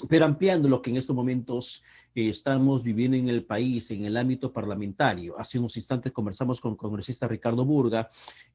Pero ampliando lo que en estos momentos estamos viviendo en el país, en el ámbito parlamentario. Hace unos instantes conversamos con el congresista Ricardo Burga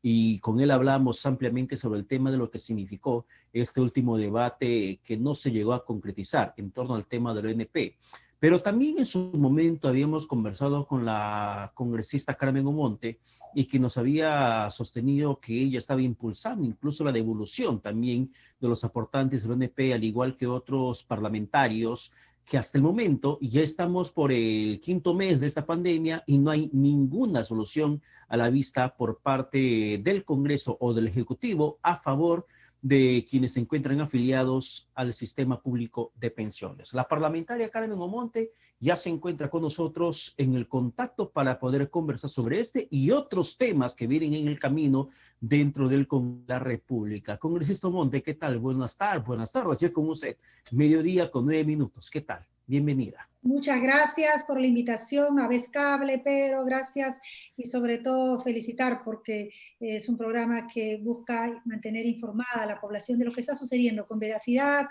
y con él hablamos ampliamente sobre el tema de lo que significó este último debate que no se llegó a concretizar en torno al tema del ONP. Pero también en su momento habíamos conversado con la congresista Carmen Omonte y que nos había sostenido que ella estaba impulsando incluso la devolución también de los aportantes del ONP, al igual que otros parlamentarios, que hasta el momento ya estamos por el quinto mes de esta pandemia y no hay ninguna solución a la vista por parte del Congreso o del Ejecutivo a favor de quienes se encuentran afiliados al sistema público de pensiones. La parlamentaria Carmen Omonte ya se encuentra con nosotros en el contacto para poder conversar sobre este y otros temas que vienen en el camino dentro de la República. Congresista Omonte, ¿qué tal? Buenas tardes, así con usted. Mediodía con 9 minutos, ¿qué tal? Bienvenida. Muchas gracias por la invitación a Vez Cable, Pedro, gracias y sobre todo felicitar porque es un programa que busca mantener informada a la población de lo que está sucediendo con veracidad,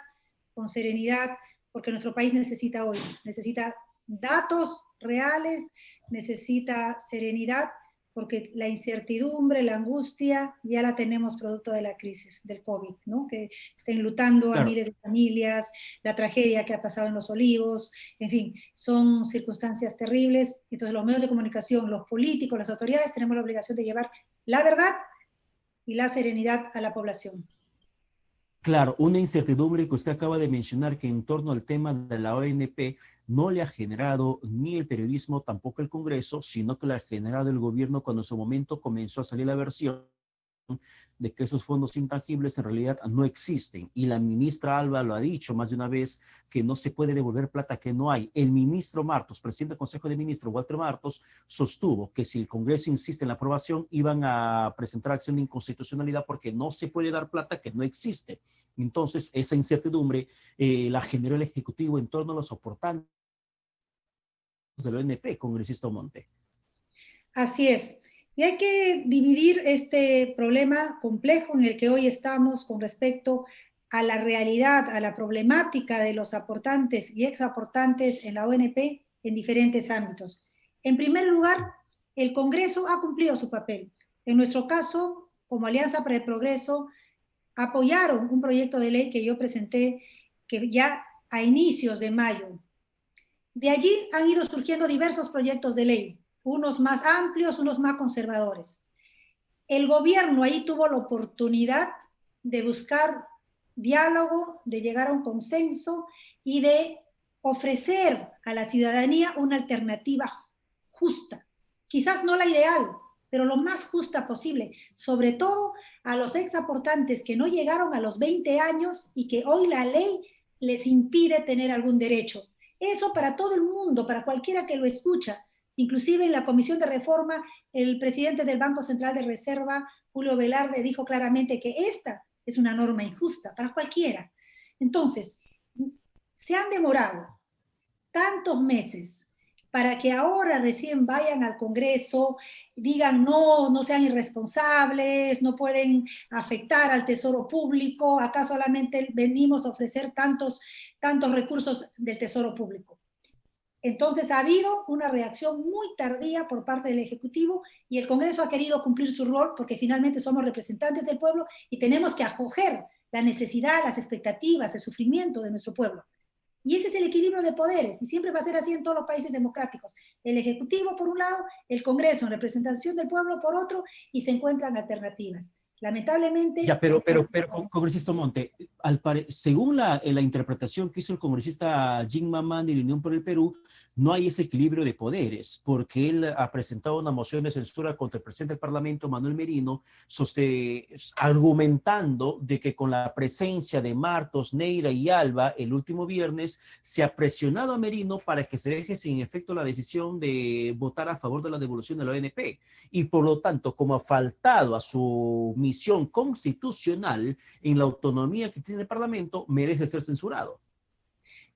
con serenidad, porque nuestro país necesita hoy, necesita datos reales, necesita serenidad, porque la incertidumbre, la angustia, ya la tenemos producto de la crisis del COVID, ¿no? Que está enlutando a miles de familias, la tragedia que ha pasado en Los Olivos, en fin, son circunstancias terribles. Entonces los medios de comunicación, los políticos, las autoridades tenemos la obligación de llevar la verdad y la serenidad a la población. Claro, una incertidumbre que usted acaba de mencionar que en torno al tema de la ONP no le ha generado ni el periodismo, tampoco el Congreso, sino que le ha generado el gobierno cuando en su momento comenzó a salir la versión de que esos fondos intangibles en realidad no existen. Y la ministra Alba lo ha dicho más de una vez, que no se puede devolver plata que no hay. El ministro Martos, presidente del Consejo de Ministros, Walter Martos, sostuvo que si el Congreso insiste en la aprobación, iban a presentar acción de inconstitucionalidad porque no se puede dar plata que no existe. Entonces, esa incertidumbre la generó el Ejecutivo en torno a los soportantes del ONP, congresista Omonte. Así es. Y hay que dividir este problema complejo en el que hoy estamos con respecto a la realidad, a la problemática de los aportantes y exaportantes en la ONP en diferentes ámbitos. En primer lugar, el Congreso ha cumplido su papel. En nuestro caso, como Alianza para el Progreso, apoyaron un proyecto de ley que yo presenté que ya a inicios de mayo. De allí han ido surgiendo diversos proyectos de ley, unos más amplios, unos más conservadores. El gobierno ahí tuvo la oportunidad de buscar diálogo, de llegar a un consenso y de ofrecer a la ciudadanía una alternativa justa. Quizás no la ideal, pero lo más justa posible, sobre todo a los exaportantes que no llegaron a los 20 años y que hoy la ley les impide tener algún derecho. Eso para todo el mundo, para cualquiera que lo escucha. Inclusive en la Comisión de Reforma, el presidente del Banco Central de Reserva, Julio Velarde, dijo claramente que esta es una norma injusta para cualquiera. Entonces, se han demorado tantos meses para que ahora recién vayan al Congreso, digan no, no sean irresponsables, no pueden afectar al tesoro público, acá solamente venimos a ofrecer tantos recursos del tesoro público. Entonces ha habido una reacción muy tardía por parte del Ejecutivo y el Congreso ha querido cumplir su rol porque finalmente somos representantes del pueblo y tenemos que acoger la necesidad, las expectativas, el sufrimiento de nuestro pueblo. Y ese es el equilibrio de poderes y siempre va a ser así en todos los países democráticos. El Ejecutivo por un lado, el Congreso en representación del pueblo por otro y se encuentran alternativas. Lamentablemente... Ya, pero congresista Monte, según la interpretación que hizo el congresista Jim Mamán de la Unión por el Perú, no hay ese equilibrio de poderes, porque él ha presentado una moción de censura contra el presidente del Parlamento, Manuel Merino, argumentando de que con la presencia de Martos, Neira y Alba el último viernes, se ha presionado a Merino para que se deje sin efecto la decisión de votar a favor de la devolución de la ONP. Y por lo tanto, como ha faltado a su misión constitucional en la autonomía que tiene el Parlamento, merece ser censurado.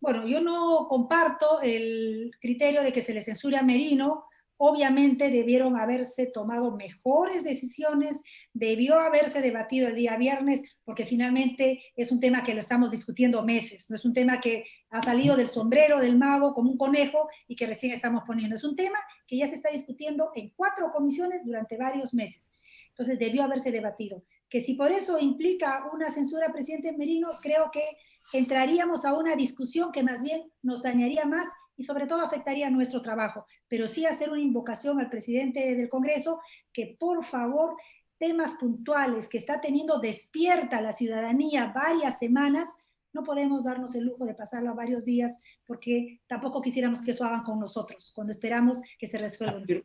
Bueno, yo no comparto el criterio de que se le censure a Merino Obviamente debieron haberse tomado mejores decisiones, debió haberse debatido el día viernes, porque finalmente es un tema que lo estamos discutiendo meses, no es un tema que ha salido del sombrero del mago como un conejo y que recién estamos poniendo. Es un tema que ya se está discutiendo en 4 comisiones durante varios meses. Entonces debió haberse debatido. Que si por eso implica una censura al presidente Merino, creo que entraríamos a una discusión que más bien nos dañaría más y sobre todo afectaría nuestro trabajo, pero sí hacer una invocación al presidente del Congreso que por favor temas puntuales que está teniendo despierta la ciudadanía varias semanas, no podemos darnos el lujo de pasarlo a varios días porque tampoco quisiéramos que eso hagan con nosotros cuando esperamos que se resuelva un tema.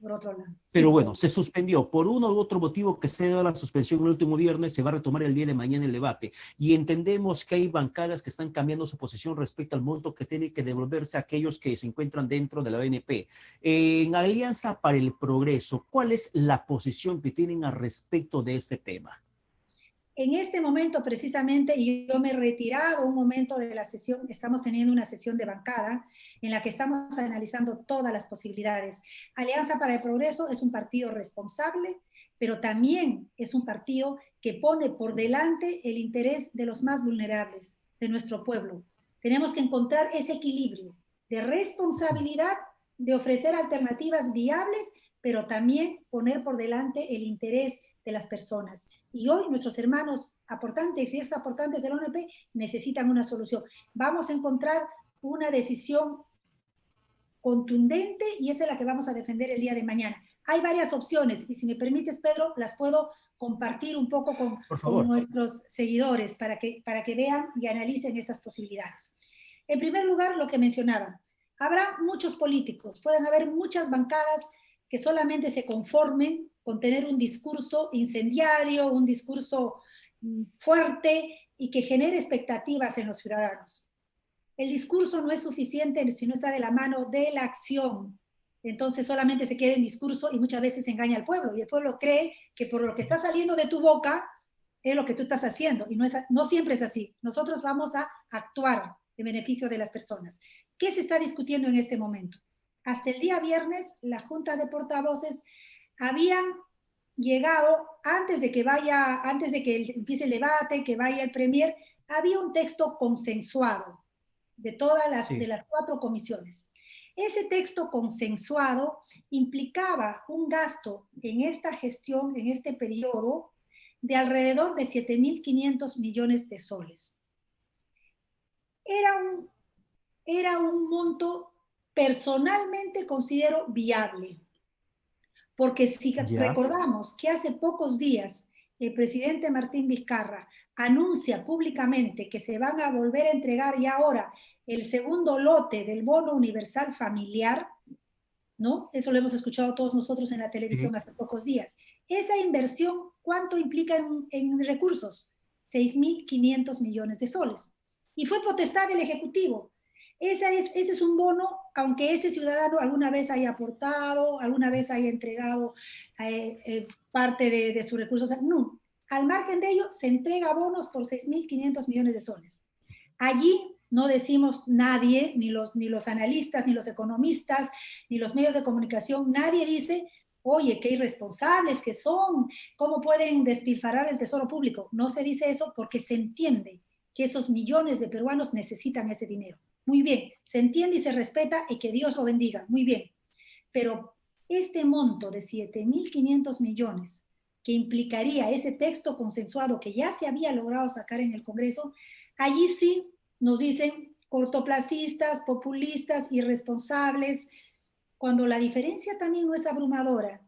Por otro lado. Pero Sí. bueno, se suspendió. Por uno u otro motivo que se dio la suspensión el último viernes, se va a retomar el día de mañana el debate. Y entendemos que hay bancadas que están cambiando su posición respecto al monto que tiene que devolverse a aquellos que se encuentran dentro de la ONP. En Alianza para el Progreso, ¿cuál es la posición que tienen al respecto de este tema? En este momento precisamente, y yo me he retirado un momento de la sesión, estamos teniendo una sesión de bancada en la que estamos analizando todas las posibilidades. Alianza para el Progreso es un partido responsable, pero también es un partido que pone por delante el interés de los más vulnerables, de nuestro pueblo. Tenemos que encontrar ese equilibrio de responsabilidad, de ofrecer alternativas viables, pero también poner por delante el interés de las personas. Y hoy nuestros hermanos aportantes y exaportantes de la ONP necesitan una solución. Vamos a encontrar una decisión contundente y esa es la que vamos a defender el día de mañana. Hay varias opciones y si me permites, Pedro, las puedo compartir un poco con nuestros seguidores para que vean y analicen estas posibilidades. En primer lugar, lo que mencionaba, habrá muchos políticos, pueden haber muchas bancadas que solamente se conformen con tener un discurso incendiario, un discurso fuerte y que genere expectativas en los ciudadanos. El discurso no es suficiente si no está de la mano de la acción. Entonces solamente se queda en discurso y muchas veces engaña al pueblo. Y el pueblo cree que por lo que está saliendo de tu boca es lo que tú estás haciendo. Y no siempre es así. Nosotros vamos a actuar en beneficio de las personas. ¿Qué se está discutiendo en este momento? Hasta el día viernes, la Junta de Portavoces habían llegado, antes de que empiece el debate, que vaya el Premier, había un texto consensuado de de las 4 comisiones. Ese texto consensuado implicaba un gasto en esta gestión, en este periodo, de alrededor de 7.500 millones de soles. Era un monto personalmente considero viable, porque si recordamos que hace pocos días el presidente Martín Vizcarra anuncia públicamente que se van a volver a entregar ya ahora el segundo lote del bono universal familiar, ¿no? Eso lo hemos escuchado todos nosotros en la televisión hace pocos días. Esa inversión, ¿cuánto implica en recursos? 6.500 millones de soles. Y fue potestad del Ejecutivo. Ese es un bono, aunque ese ciudadano alguna vez haya aportado, alguna vez haya entregado parte de sus recursos. No, al margen de ello, se entrega bonos por 6.500 millones de soles. Allí no decimos nadie, ni los analistas, ni los economistas, ni los medios de comunicación, nadie dice, oye, qué irresponsables que son, cómo pueden despilfarrar el tesoro público. No se dice eso porque se entiende que esos millones de peruanos necesitan ese dinero. Muy bien, se entiende y se respeta y que Dios lo bendiga, muy bien. Pero este monto de 7.500 millones que implicaría ese texto consensuado que ya se había logrado sacar en el Congreso, allí sí nos dicen cortoplacistas, populistas, irresponsables, cuando la diferencia también no es abrumadora.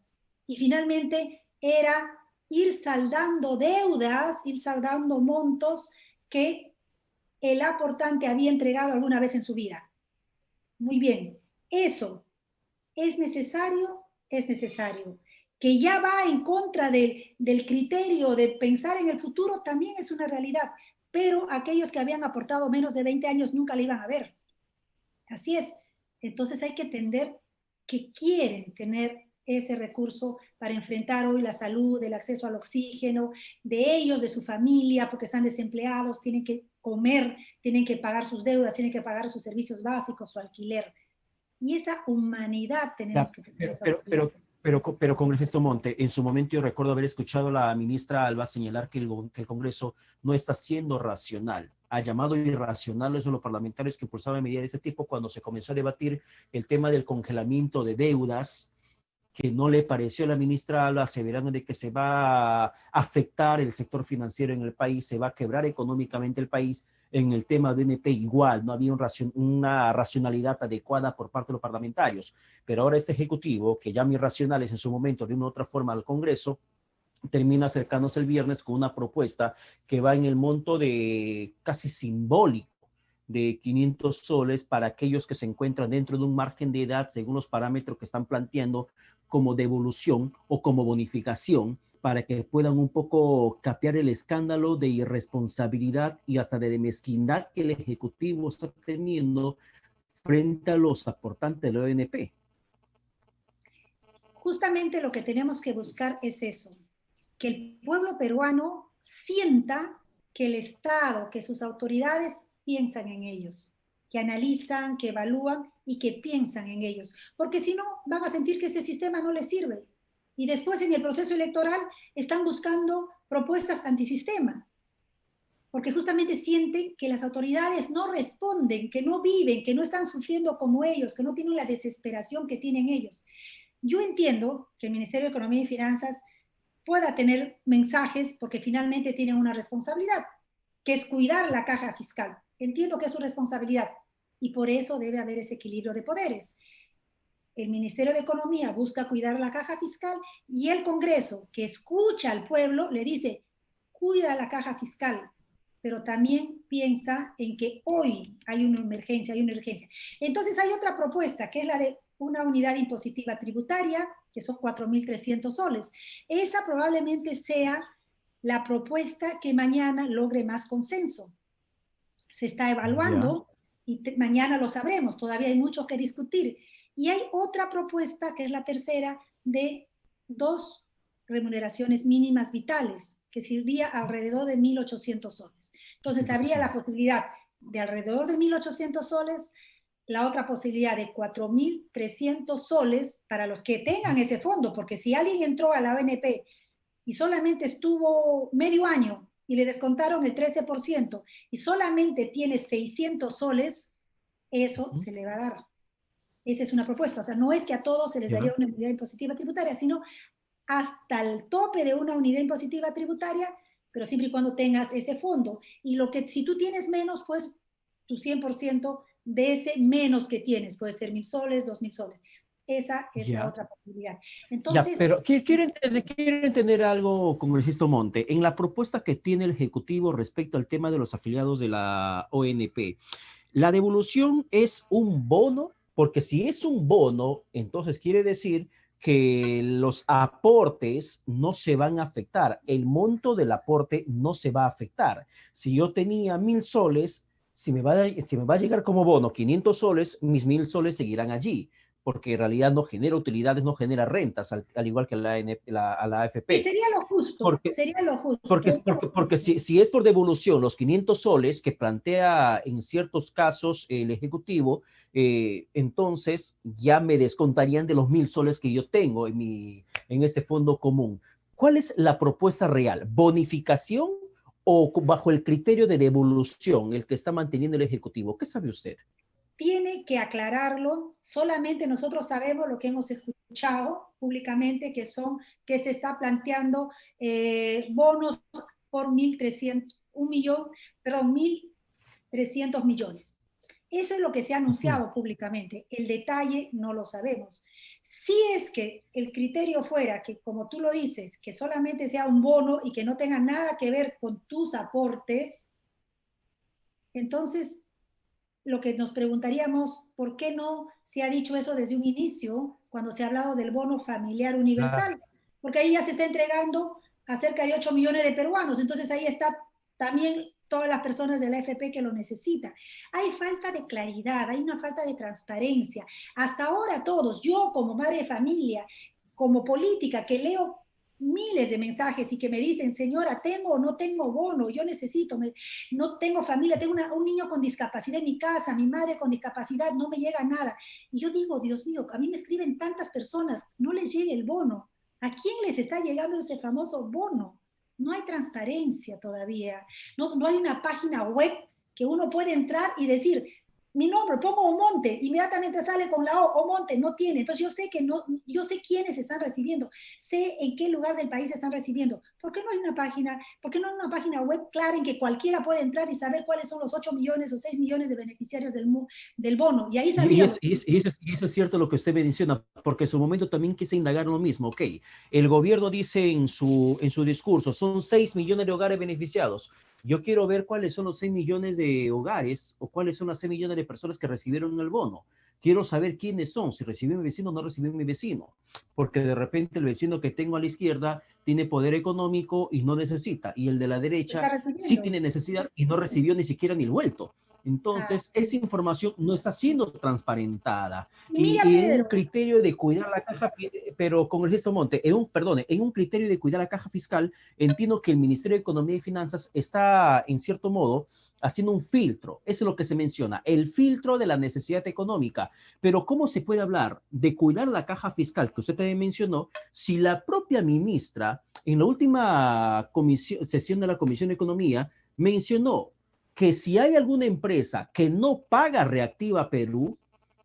Y finalmente era ir saldando deudas, ir saldando montos que el aportante había entregado alguna vez en su vida. Muy bien, eso es necesario, es necesario. Que ya va en contra del criterio de pensar en el futuro también es una realidad, pero aquellos que habían aportado menos de 20 años nunca le iban a ver. Así es. Entonces hay que entender que quieren tener ese recurso para enfrentar hoy la salud, el acceso al oxígeno, de ellos, de su familia, porque están desempleados, tienen que comer, tienen que pagar sus deudas, tienen que pagar sus servicios básicos, su alquiler. y esa humanidad tenemos Ya, que tener las autoridades. pero, congresista Monte, en su momento yo recuerdo haber escuchado a la ministra Alba señalar que el Congreso no está siendo racional. Ha llamado irracionales a los parlamentarios que impulsaban medidas de ese tipo cuando se comenzó a debatir el tema del congelamiento de deudas, que no le pareció a la ministra Alba, aseverando de que se va a afectar el sector financiero en el país, se va a quebrar económicamente el país. En el tema de NP igual, no había una racionalidad adecuada por parte de los parlamentarios. Pero ahora este ejecutivo, que llama irracionales en su momento de una u otra forma al Congreso, termina acercándose el viernes con una propuesta que va en el monto de casi simbólico de 500 soles para aquellos que se encuentran dentro de un margen de edad según los parámetros que están planteando como devolución o como bonificación para que puedan un poco capear el escándalo de irresponsabilidad y hasta de mezquindad que el Ejecutivo está teniendo frente a los aportantes de la ONP. Justamente lo que tenemos que buscar es eso, que el pueblo peruano sienta que el Estado, que sus autoridades piensan en ellos, que analizan, que evalúan y que piensan en ellos. Porque si no, van a sentir que este sistema no les sirve. Y después en el proceso electoral están buscando propuestas antisistema, porque justamente sienten que las autoridades no responden, que no viven, que no están sufriendo como ellos, que no tienen la desesperación que tienen ellos. Yo entiendo que el Ministerio de Economía y Finanzas pueda tener mensajes porque finalmente tienen una responsabilidad, que es cuidar la caja fiscal. Entiendo que es su responsabilidad y por eso debe haber ese equilibrio de poderes. El Ministerio de Economía busca cuidar la caja fiscal y el Congreso, que escucha al pueblo, le dice, cuida la caja fiscal, pero también piensa en que hoy hay una emergencia, hay una urgencia. Entonces hay otra propuesta, que es la de una unidad impositiva tributaria, que son 4.300 soles. Esa probablemente sea la propuesta que mañana logre más consenso. Se está Ya. evaluando y mañana lo sabremos, todavía hay mucho que discutir. Y hay otra propuesta, que es la tercera, de 2 remuneraciones mínimas vitales, que serviría alrededor de 1.800 soles. Entonces, habría la posibilidad de alrededor de 1.800 soles, la otra posibilidad de 4.300 soles para los que tengan ese fondo, porque si alguien entró a la ONP y solamente estuvo medio año y le descontaron el 13% y solamente tiene 600 soles, eso se le va a dar. Esa es una propuesta. O sea, no es que a todos se les daría Ya. una unidad impositiva tributaria, sino hasta el tope de una unidad impositiva tributaria, pero siempre y cuando tengas ese fondo. Y lo que, si tú tienes menos, pues tu 100% de ese menos que tienes, puede ser 1.000 soles, 2.000 soles. Esa es la Ya. otra posibilidad. Ya, Entonces, pero quiero entender algo, congresista Monte. En la propuesta que tiene el Ejecutivo respecto al tema de los afiliados de la ONP, ¿la devolución es un bono? Porque si es un bono, entonces quiere decir que los aportes no se van a afectar. El monto del aporte no se va a afectar. Si yo tenía 1.000 soles, si me va a llegar como bono 500 soles, mis 1.000 soles seguirán allí, porque en realidad no genera utilidades, no genera rentas, al igual que a la y AFP. sería lo justo, Porque, sería lo porque, justo. porque, porque si es por devolución, los 500 soles que plantea en ciertos casos el Ejecutivo, entonces ya me descontarían de los 1.000 soles que yo tengo en ese fondo común. ¿Cuál es la propuesta real? ¿Bonificación o bajo el criterio de devolución, el que está manteniendo el Ejecutivo? ¿Qué sabe usted? Tiene que aclararlo. Solamente nosotros sabemos lo que hemos escuchado públicamente, que se está planteando bonos por 1.300, 1.000.000, perdón, 1.300 millones. Eso es lo que se ha anunciado públicamente. El detalle no lo sabemos. Si es que el criterio fuera que, como tú lo dices, que solamente sea un bono y que no tenga nada que ver con tus aportes, entonces lo que nos preguntaríamos, ¿por qué no se ha dicho eso desde un inicio cuando se ha hablado del bono familiar Claro. universal? Porque ahí ya se está entregando a cerca de 8 millones de peruanos, entonces ahí está también todas las personas de la AFP que lo necesitan. Hay falta de claridad, hay una falta de transparencia. Hasta ahora todos, yo como madre de familia, como política que leo miles de mensajes y que me dicen, señora, ¿tengo o no tengo bono? Yo necesito, no tengo familia, tengo un niño con discapacidad en mi casa, mi madre con discapacidad, no me llega nada. Y yo digo, Dios mío, a mí me escriben tantas personas, no les llega el bono. ¿A quién les está llegando ese famoso bono? No hay transparencia todavía. No hay una página web que uno puede entrar y decir, mi nombre, pongo Omonte, inmediatamente sale con la O, Omonte, no tiene. Entonces yo sé que no, yo sé quiénes están recibiendo, sé en qué lugar del país están recibiendo. ¿Por qué no hay una página, por qué no hay una página web clara en que cualquiera puede entrar y saber cuáles son los 8 millones o 6 millones de beneficiarios del bono? Y ahí Y, sabríamos. y eso es cierto lo que usted menciona, porque en su momento también quise indagar lo mismo. Ok, el gobierno dice en su discurso, son 6 millones de hogares beneficiados. Yo quiero ver cuáles son los 6 millones de hogares o cuáles son las 6 millones de personas que recibieron el bono. Quiero saber quiénes son, si recibió mi vecino o no recibió mi vecino, porque de repente el vecino que tengo a la izquierda tiene poder económico y no necesita, y el de la Está derecha sí recibiendo. tiene necesidad y no recibió ni siquiera ni el vuelto. Ah, Entonces, esa sí. información no está siendo transparentada. Y mira, En un Pedro, criterio de cuidar la caja, pero congresista Monte, en un criterio de cuidar la caja fiscal, entiendo que el Ministerio de Economía y Finanzas está, en cierto modo, haciendo un filtro. Eso es lo que se menciona, el filtro de la necesidad económica. Pero ¿cómo se puede hablar de cuidar la caja fiscal, que usted también mencionó, si la propia ministra, en la última sesión de la Comisión de Economía, mencionó que si hay alguna empresa que no paga Reactiva Perú,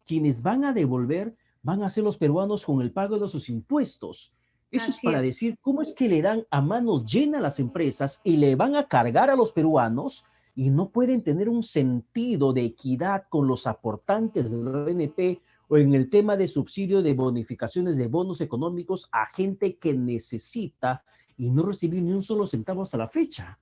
quienes van a devolver van a ser los peruanos con el pago de sus impuestos? Eso es así para es. decir cómo es que le dan a manos llenas a las empresas y le van a cargar a los peruanos y no pueden tener un sentido de equidad con los aportantes del ONP o en el tema de subsidio de bonificaciones de bonos económicos a gente que necesita y no recibir ni un solo centavo hasta la fecha.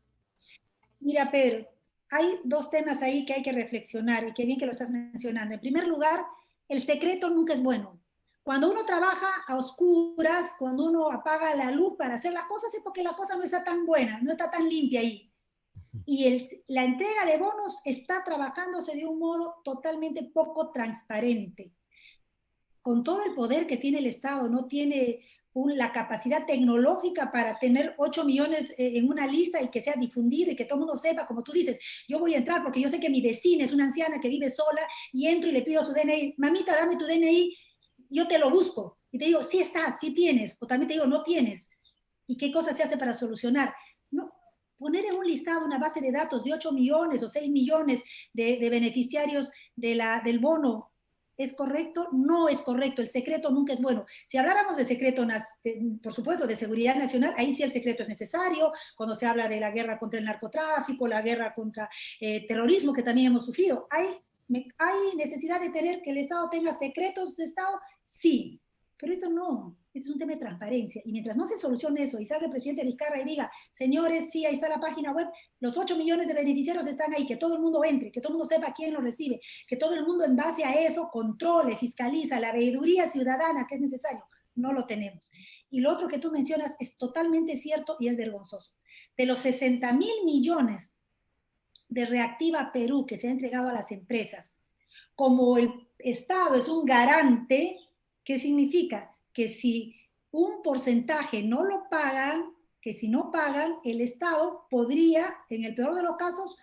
Mira, Pedro, hay dos temas ahí que hay que reflexionar y qué bien que lo estás mencionando. En primer lugar, el secreto nunca es bueno. Cuando uno trabaja a oscuras, cuando uno apaga la luz para hacer las cosas, es porque la cosa no está tan buena, no está tan limpia ahí. Y la entrega de bonos está trabajándose de un modo totalmente poco transparente. Con todo el poder que tiene el Estado, no tiene la capacidad tecnológica para tener 8 millones en una lista y que sea difundido y que todo el mundo sepa, como tú dices, yo voy a entrar porque yo sé que mi vecina es una anciana que vive sola y entro y le pido su DNI, mamita, dame tu DNI, yo te lo busco y te digo, sí estás, sí tienes, o también te digo, no tienes. ¿Y qué cosa se hace para solucionar? No, poner en un listado una base de datos de 8 millones o 6 millones de beneficiarios del bono, ¿es correcto? No es correcto, el secreto nunca es bueno. Si habláramos de secreto, por supuesto, de seguridad nacional, ahí sí el secreto es necesario, cuando se habla de la guerra contra el narcotráfico, la guerra contra terrorismo que también hemos sufrido. ¿Hay necesidad de tener que el Estado tenga secretos de Estado? Sí, pero esto no, esto es un tema de transparencia. Y mientras no se solucione eso y salga el presidente Vizcarra y diga, señores, sí, ahí está la página web, los 8 millones de beneficiarios están ahí, que todo el mundo entre, que todo el mundo sepa quién lo recibe, que todo el mundo en base a eso controle, fiscaliza la veeduría ciudadana que es necesario. No lo tenemos. Y lo otro que tú mencionas es totalmente cierto y es vergonzoso. De los 60.000 millones de Reactiva Perú que se ha entregado a las empresas, como el Estado es un garante, ¿qué significa? Que si un porcentaje no lo pagan, que si no pagan, el Estado podría, en el peor de los casos,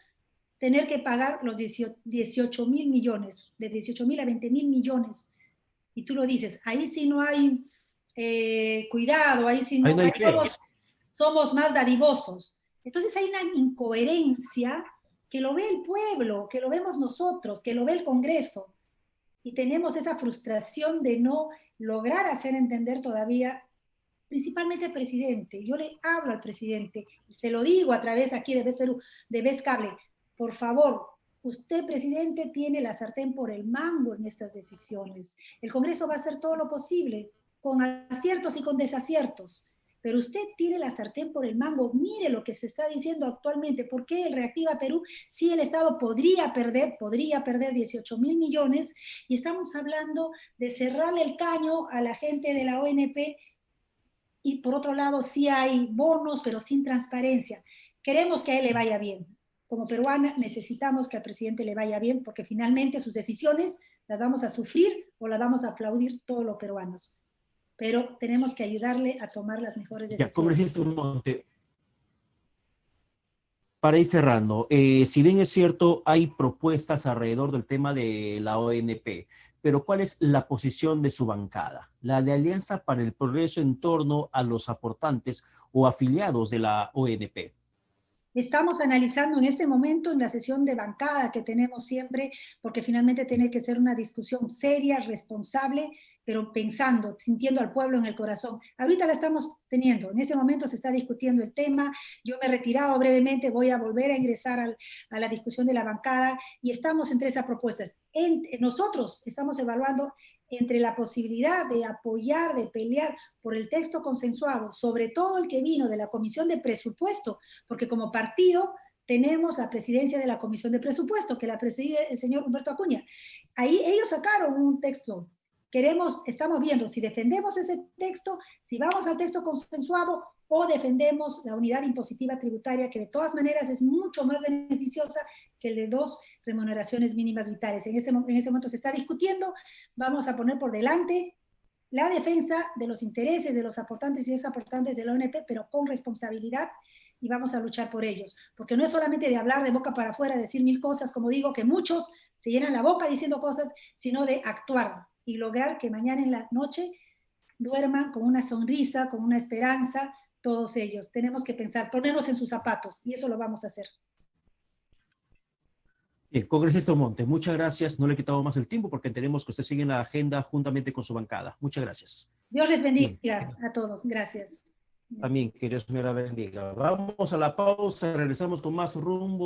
tener que pagar los 18.000 millones, de 18.000 a 20.000 millones. Y tú lo dices, ahí sí no hay cuidado, ahí sí Ahí no, no hay ahí fe. somos más dadivosos. Entonces hay una incoherencia que lo ve el pueblo, que lo vemos nosotros, que lo ve el Congreso. Y tenemos esa frustración de no lograr hacer entender todavía, principalmente al presidente. Yo le hablo al presidente, se lo digo a través aquí de Ves Perú, de Ves Cable, por favor, usted, presidente, tiene la sartén por el mango en estas decisiones. El Congreso va a hacer todo lo posible, con aciertos y con desaciertos, pero usted tiene la sartén por el mango. Mire lo que se está diciendo actualmente. ¿Por qué el Reactiva Perú? Sí, el Estado podría perder 18.000 millones y estamos hablando de cerrarle el caño a la gente de la ONP y por otro lado sí hay bonos, pero sin transparencia. Queremos que a él le vaya bien. Como peruana necesitamos que al presidente le vaya bien porque finalmente sus decisiones las vamos a sufrir o las vamos a aplaudir todos los peruanos. pero tenemos que ayudarle a tomar las mejores Ya, decisiones. congresista Monte, para ir cerrando, si bien es cierto, hay propuestas alrededor del tema de la ONP, pero ¿cuál es la posición de su bancada? La de Alianza para el Progreso en torno a los aportantes o afiliados de la ONP. Estamos analizando en este momento en la sesión de bancada que tenemos siempre, porque finalmente tiene que ser una discusión seria, responsable, pero pensando, sintiendo al pueblo en el corazón. Ahorita la estamos teniendo, en este momento se está discutiendo el tema, yo me he retirado brevemente, voy a volver a ingresar a la discusión de la bancada y estamos entre esas propuestas. Nosotros estamos evaluando entre la posibilidad de apoyar, de pelear por el texto consensuado, sobre todo el que vino de la Comisión de Presupuesto, porque como partido tenemos la presidencia de la Comisión de Presupuesto, que la preside el señor Humberto Acuña. Ahí ellos sacaron un texto. Estamos viendo si defendemos ese texto, si vamos al texto consensuado o defendemos la unidad impositiva tributaria, que de todas maneras es mucho más beneficiosa que el de 2 remuneraciones mínimas vitales. En ese momento se está discutiendo, vamos a poner por delante la defensa de los intereses de los aportantes y desaportantes de la ONP, pero con responsabilidad, y vamos a luchar por ellos. Porque no es solamente de hablar de boca para afuera, decir mil cosas, como digo, que muchos se llenan la boca diciendo cosas, sino de actuar y lograr que mañana en la noche duerman con una sonrisa, con una esperanza, todos ellos. Tenemos que pensar, ponernos en sus zapatos, y eso lo vamos a hacer. El congresista Monte, muchas gracias. No le he quitado más el tiempo porque entendemos que usted sigue en la agenda juntamente con su bancada. Muchas gracias. Dios les bendiga Bien. a todos. Gracias. También, que Dios me la bendiga. Vamos a la pausa, regresamos con más rumbo.